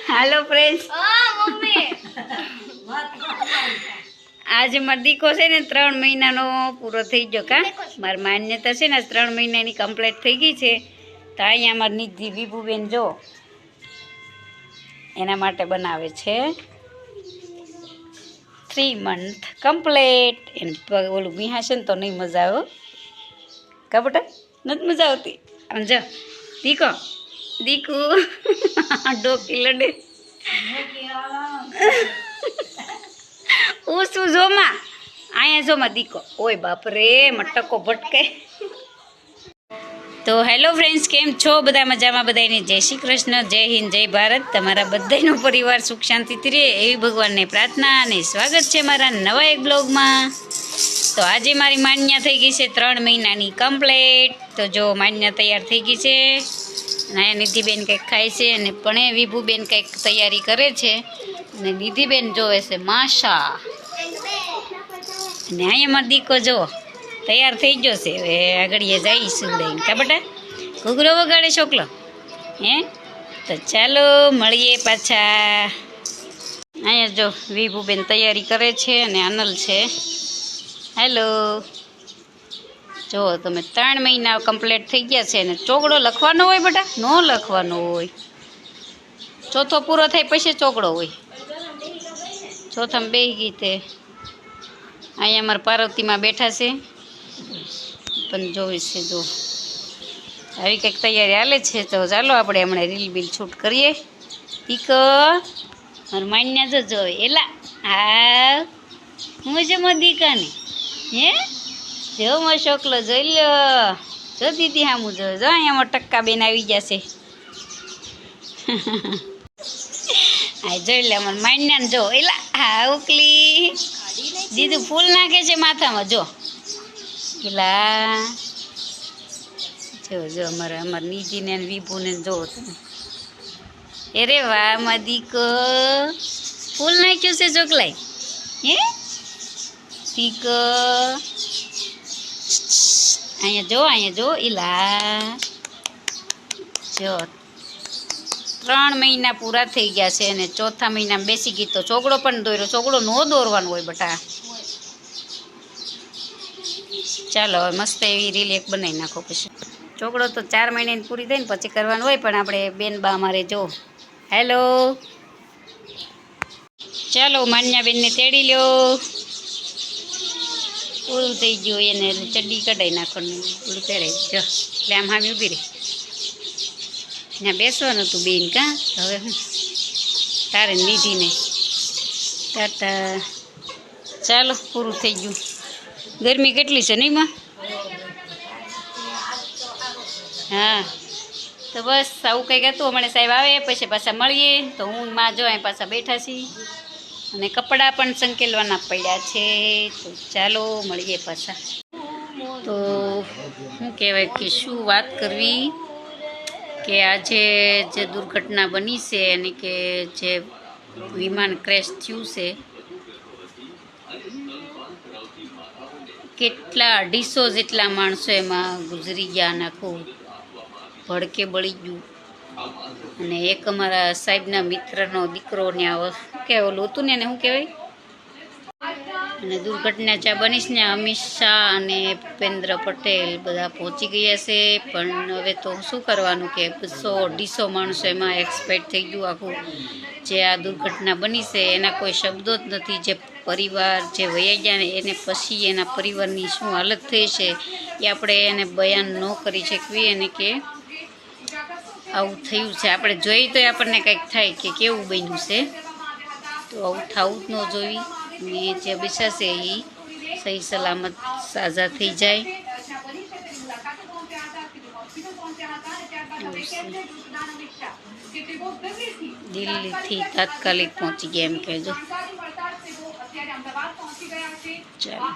હાલો friends, આજે મારો દીકો છે ને 3 મહિનાનો પૂરો થઈ ગયો. કા મારી માન્યતા છે ને 3 મહિનાની કમ્પ્લીટ થઈ ગઈ છે. તો અહીંયા મારી નિધિ વિભુબેન જો એના માટે બનાવે છે 3 મંથ કમ્પ્લીટ. એને ઓલું વિહાશે ને તો નહીં મજા આવે. કા બેટા નથી મજા આવતી? આમ જો દીકો દીકુ ડોકી લડે શું જોમાં અહીંયા જોમાં દીકો. ઓય બાપરે મટકો ભટકે. તો હેલો ફ્રેન્ડ્સ, કેમ છો બધા? મજામાં? બધાને જય શ્રી કૃષ્ણ, જય હિન્દ, જય ભારત. તમારા બધાનો પરિવાર સુખ શાંતિથી રહે એવી ભગવાનને પ્રાર્થના અને સ્વાગત છે મારા નવા એક બ્લોગમાં. તો આજે મારી માન્યા થઈ ગઈ છે 3 મહિનાની કમ્પ્લીટ. તો જો માન્યા તૈયાર થઈ ગઈ છે. અહીંયા નિધિબેન કંઈક ખાય છે અને પણ વિભુબેન કંઈક તૈયારી કરે છે. અને નિધિબેન જોવે છે માશા. અને અહીંયા મારો દીકો જો તૈયાર થઈ ગયો છે. હવે આગળીએ જઈશું લઈને. કા બેટા ઘૂઘરો વગાડે છોકલો? હે તો ચાલો મળીએ પાછા. અહીંયા જો વિભુબેન તૈયારી કરે છે અને અનલ છે. હેલો, જો તમે 3 મહિના કમ્પ્લીટ થઈ ગયા છે. અને ચોગડો લખવાનો હોય બેટા? ન લખવાનો હોય. ચોથો પૂરો થાય પછી ચોગડો હોય. ચોથામાં બેસી ગઈ તે. અહીંયા અમારા પાર્વતીમાં બેઠા છે પણ જોઈશ છે. જો આવી કંઈક તૈયારી હાલે છે. તો ચાલો આપણે હમણાં રીલ બીલ શૂટ કરીએ. ઈક મારું માન્યા જો જો એલા હા હું છે મારા દીકાને. હે જો મારો છોકલો જોઈ લ્યો. જો દીદી હા હું જો જો અહીંયા ટક્કા બેન આવી જશે. હા જોઈ લે અમારે માન્યાને જો એલા હા ઉકલી દીદું ફૂલ નાખે છે માથામાં. જો પેલા જો જો અમારે નિધિને વિભુને જોવો તમે. અરે વાહ માં દીકો ફૂલ નાખ્યું છે ચોકલાઈ. હે દીકો અહીંયા જો ઈલા જો 3 મહિના પૂરા થઈ ગયા છે અને ચોથા મહિનામાં બેસી ગઈ. તો ચોગડો પણ દોર્યો. ચોગડો ન દોરવાનો હોય બટા. ચાલો હવે મસ્ત એવી રીલ એક બનાવી નાખો. પછી ચોગડો તો 4 મહિનાની પૂરી થઈ ને પછી કરવાનું હોય. પણ આપણે બેન બા અમારે જો હેલો ચાલો માન્યાબેનને તેડી લ્યો. પૂરું થઈ ગયું એને ચડ્ડી કઢાઈ નાખવાનું. પૂરું તેડાઈ જો એટલે આમ હામી ઊભી રહી. ત્યાં બેસવાનું હતું બેન. કાં હવે હું તારે નિધિને ટાટા. ચાલો પૂરું થઈ ગયું. ગરમી કેટલી છે નહીં માં? હા તો બસ આવું કંઈક હતું. હમણાં સાહેબ આવે પછી પાછા મળીએ. તો હું માં જો અહીં પાછા બેઠા છીએ અને કપડાં પણ સંકેલવાના પડ્યા છે. તો ચાલો મળીએ પાછા. તો શું કહેવાય કે શું વાત કરવી કે આજે જે દુર્ઘટના બની છે અને કે જે વિમાન ક્રેશ થયું છે, કેટલા 250 જેટલા માણસો એમાં ગુજરી ગયા. નાખું ભડકે બળી ગયું. અને એક અમારા સાહેબના મિત્રનો દીકરો ને શું કહેવાય ઓલું હતું ને એને શું કહેવાય. અને દુર્ઘટના જ્યાં બનીશ ને અમિત શાહ અને ભૂપેન્દ્ર પટેલ બધા પહોંચી ગયા છે. પણ હવે તો શું કરવાનું કે 100-150 માણસો એમાં એક્સપાયર થઈ ગયું. આખું જે આ દુર્ઘટના બની છે એના કોઈ શબ્દો જ નથી. જે પરિવાર જે વયા ગયા ને એને પછી એના પરિવારની શું હાલત થઈ છે એ આપણે એને બયાન ન કરી શકીએ. અને કે આવું થયું છે આપણે જોઈ તો આપણને કંઈક થાય કે કેવું બન્યું છે. તો આવું થવું જ ન જોઈ. ને જે બચા છે એ સહી સલામત સાજા થઈ જાય. દિલ્હીથી તાત્કાલિક પહોંચી ગયા એમ કહેજો. ચાલો